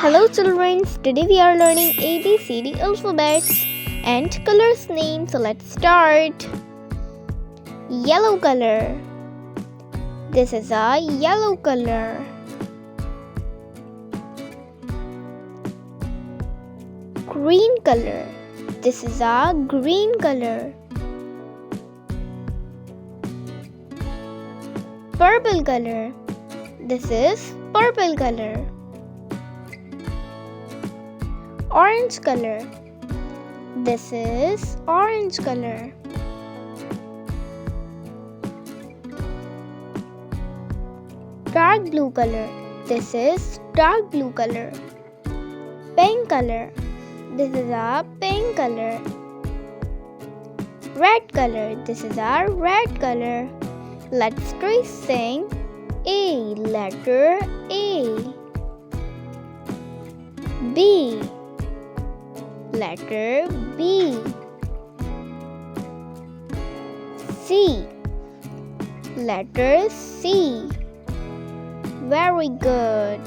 Hello children, today we are learning ABCD alphabets and colors name. So let's start. Yellow color. This is a yellow color. Green color. This is a green color. Purple color. This is purple color. Orange color. This is orange color. Dark blue color. This is dark blue color. Pink color. This is a pink color. Red color. This is a red color. Let's try sing A. Letter A. B. Letter B. C. Letter C. Very good.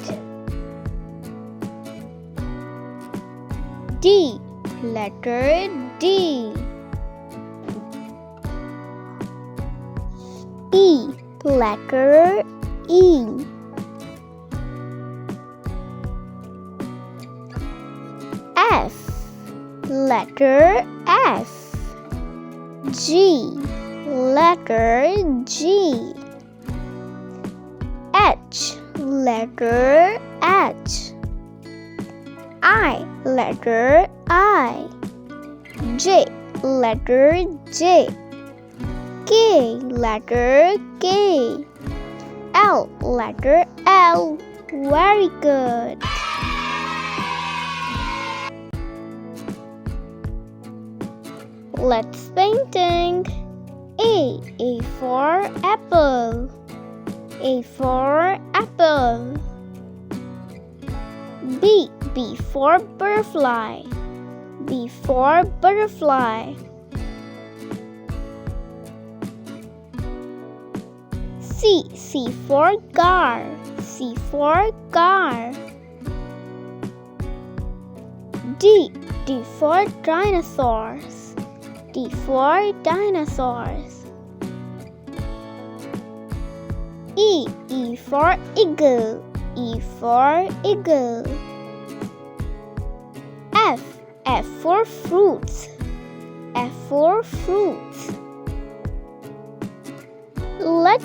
D. Letter D. E. Letter E. F. Letter F. G. Letter G. H. Letter H. I. Letter I. J. Letter J. K. Letter K. L. Letter L. Very good. Let's painting. A for apple. A for apple. B for butterfly. B for butterfly. C for car. C for car. D for dinosaurs. D for dinosaurs. E for eagle. E for eagle. F for fruits. F for fruits. Let's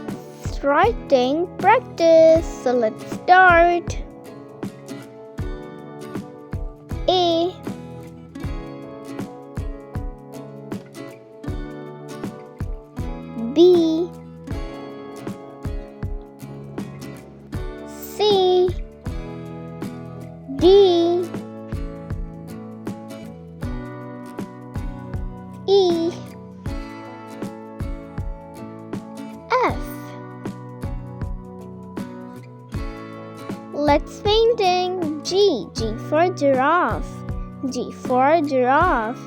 writing practice. So let's start. A. B. C. D. E. F. Let's painting. G for giraffe. G for giraffe.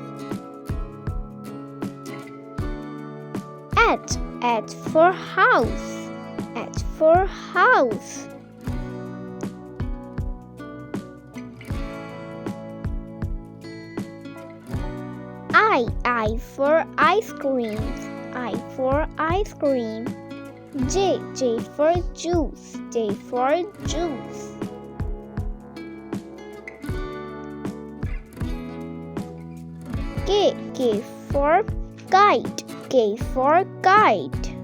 H for house. H for house. I for ice cream. I for ice cream. J for juice. J for juice. K for kite. K for kite.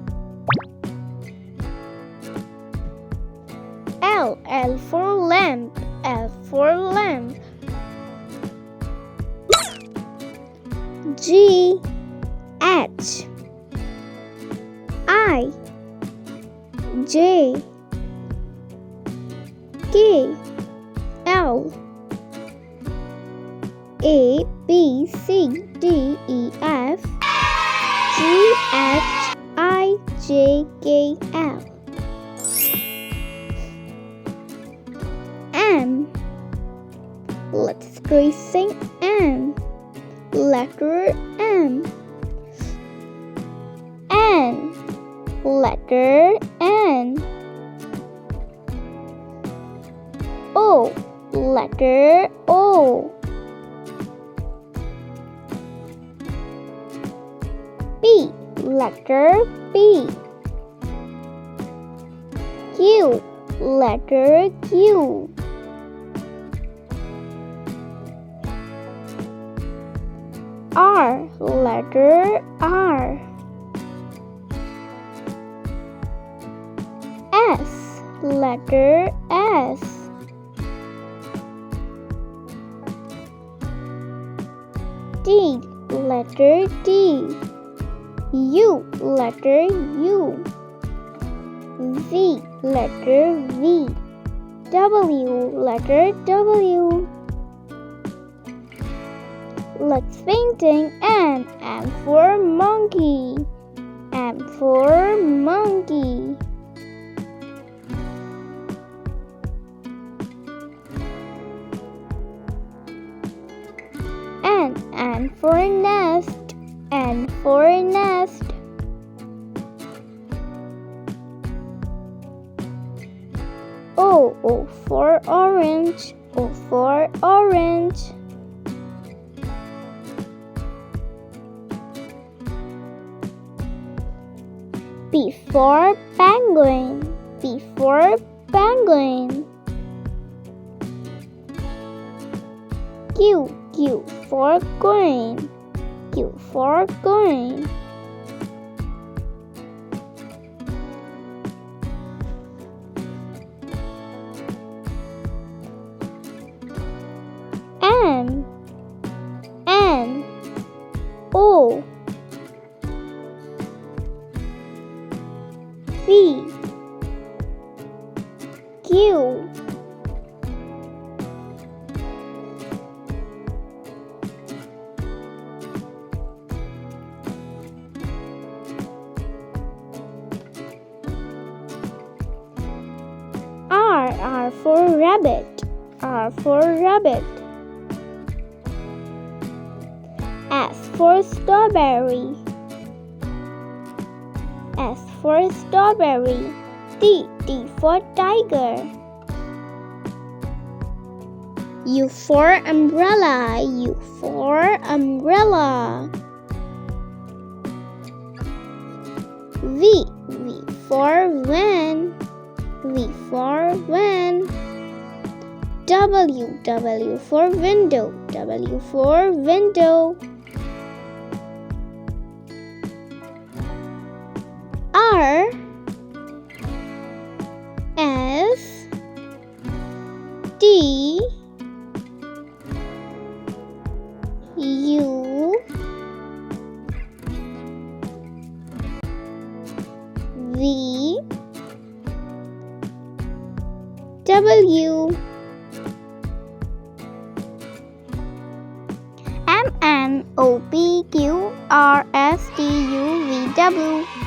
L for lamp. L for lamp. G H I J K L A B C D E F G H I J K L M. Let's try sing M. Letter M. N. Letter N. O. letter O. P, letter P. Q, letter Q. R, letter R. S, letter S. T, letter T. U, letter U. V, letter V. W, letter W. Let's painting M. M for monkey. M for monkey. N. N for nest. N for nest. O. O for orange. O for orange. P for penguin. P for penguin. Q. Q for coin. Q for coin. M. N. O. P. Q. R. R for rabbit. R for rabbit. S for strawberry. S for strawberry. T. T for tiger. U for umbrella. U for umbrella. V. V for van. V for van. W. W for window. W for window. R. S. T. U. V. W. M. N. O. P. Q. R. S. T. U. V. W.